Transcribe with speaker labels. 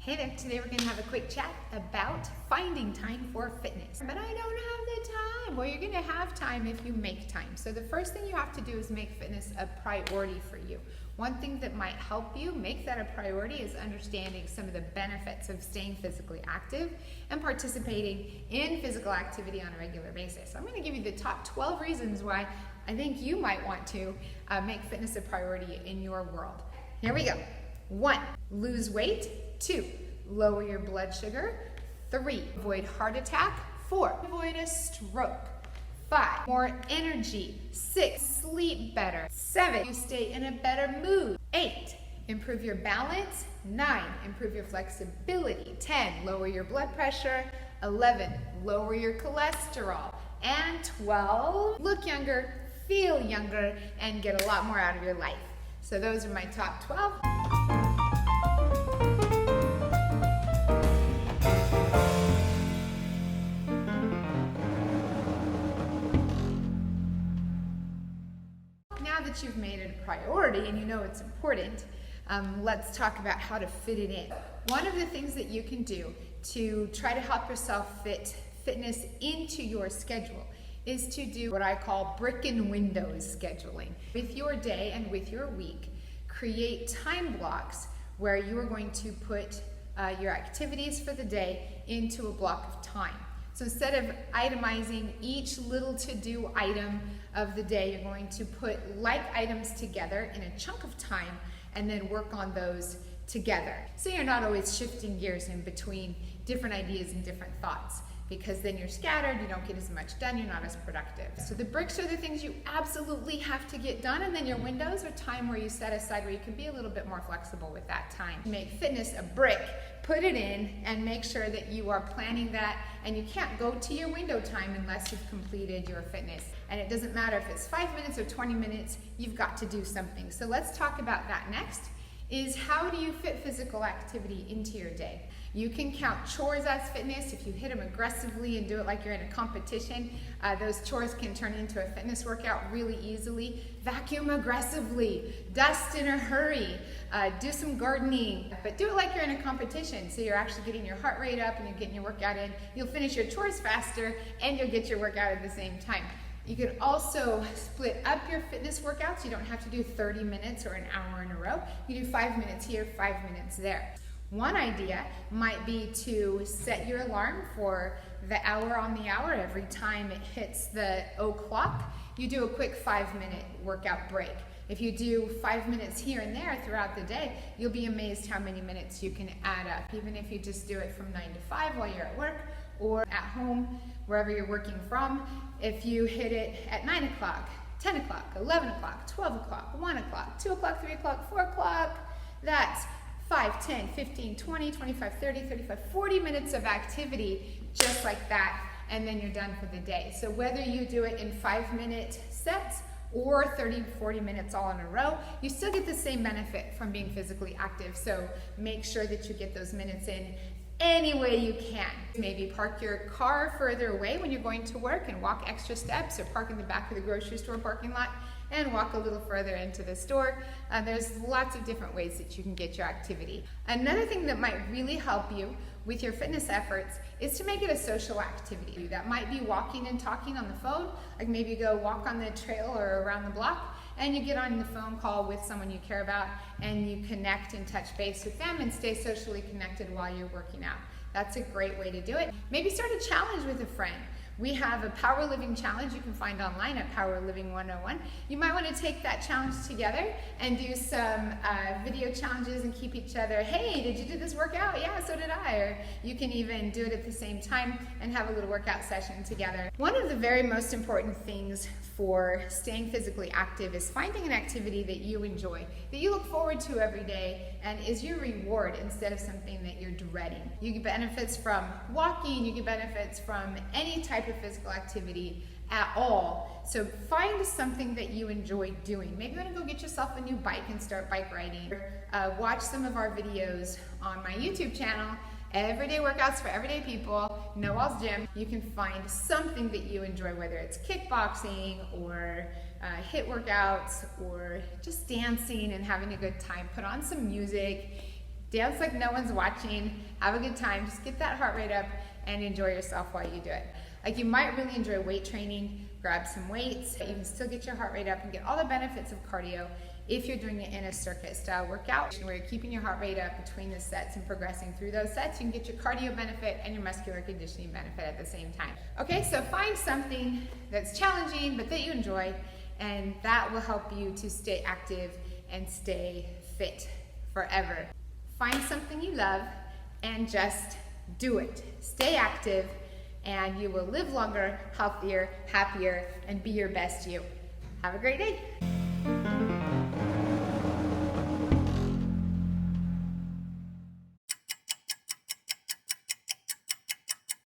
Speaker 1: Hey there, today we're going to have a quick chat about finding time for fitness. But I don't have the time. Well, you're going to have time if you make time. So the first thing you have to do is make fitness a priority for you. One thing that might help you make that a priority is understanding some of the benefits of staying physically active and participating in physical activity on a regular basis. I'm going to give you the top 12 reasons why I think you might want to make fitness a priority in your world. Here we go. 1, lose weight. 2, lower your blood sugar. 3, avoid heart attack. 4, avoid a stroke. 5, more energy. 6, sleep better. 7, you stay in a better mood. 8, improve your balance. 9, improve your flexibility. 10, lower your blood pressure. 11, lower your cholesterol. And 12, look younger, feel younger, and get a lot more out of your life. So those are my top 12. Now that you've made it a priority and you know it's important, let's talk about how to fit it in. One of the things that you can do to try to help yourself fit fitness into your schedule is to do what I call brick and windows scheduling. With your day and with your week, create time blocks where you are going to put your activities for the day into a block of time. So instead of itemizing each little to-do item of the day, you're going to put like items together in a chunk of time and then work on those together. So you're not always shifting gears in between different ideas and different thoughts, because then you're scattered, you don't get as much done, you're not as productive. So the bricks are the things you absolutely have to get done, and then your windows are time where you set aside where you can be a little bit more flexible with that time. Make fitness a brick, put it in, and make sure that you are planning that, and you can't go to your window time unless you've completed your fitness. And it doesn't matter if it's 5 minutes or 20 minutes, you've got to do something. So let's talk about that next, is how do you fit physical activity into your day? You can count chores as fitness. If you hit them aggressively and do it like you're in a competition, those chores can turn into a fitness workout really easily. Vacuum aggressively, dust in a hurry, do some gardening, but do it like you're in a competition. So you're actually getting your heart rate up and you're getting your workout in. You'll finish your chores faster and you'll get your workout at the same time. You can also split up your fitness workouts. You don't have to do 30 minutes or an hour in a row. You do 5 minutes here, 5 minutes there. One idea might be to set your alarm for the hour on the hour. Every time it hits the o'clock, you do a quick 5-minute workout break. If you do 5 minutes here and there throughout the day, you'll be amazed how many minutes you can add up, even if you just do it from 9 to 5 while you're at work or at home, wherever you're working from. If you hit it at 9 o'clock, 10 o'clock, 11 o'clock, 12 o'clock, 1 o'clock, 2 o'clock, 3 o'clock, 4 o'clock, that's 5, 10, 15, 20, 25, 30, 35, 40 minutes of activity just like that, and then you're done for the day. So whether you do it in 5-minute sets or 30, 40 minutes all in a row, you still get the same benefit from being physically active. So make sure that you get those minutes in any way you can. Maybe park your car further away when you're going to work and walk extra steps, or park in the back of the grocery store parking lot and walk a little further into the store. There's lots of different ways that you can get your activity. Another thing that might really help you with your fitness efforts is to make it a social activity. That might be walking and talking on the phone, like maybe you go walk on the trail or around the block and you get on the phone call with someone you care about and you connect and touch base with them and stay socially connected while you're working out. That's a great way to do it. Maybe start a challenge with a friend. We have a Power Living Challenge you can find online at Power Living 101. You might want to take that challenge together and do some video challenges and keep each other, hey, did you do this workout? Yeah, so did I. Or you can even do it at the same time and have a little workout session together. One of the very most important things for staying physically active is finding an activity that you enjoy, that you look forward to every day, and is your reward instead of something that you're dreading. You get benefits from walking, you get benefits from any type of physical activity at all. So find something that you enjoy doing. Maybe you want to go get yourself a new bike and start bike riding. Watch some of our videos on my YouTube channel, Everyday Workouts for Everyday People, NoWalls Gym. You can find something that you enjoy, whether it's kickboxing or HIIT workouts or just dancing and having a good time. Put on some music. Dance like no one's watching, have a good time, just get that heart rate up and enjoy yourself while you do it. Like you might really enjoy weight training, grab some weights, you can still get your heart rate up and get all the benefits of cardio if you're doing it in a circuit style workout where you're keeping your heart rate up between the sets and progressing through those sets. You can get your cardio benefit and your muscular conditioning benefit at the same time. Okay, so find something that's challenging but that you enjoy, and that will help you to stay active and stay fit forever. Find something you love and just do it. Stay active and you will live longer, healthier, happier, and be your best you. Have a great day.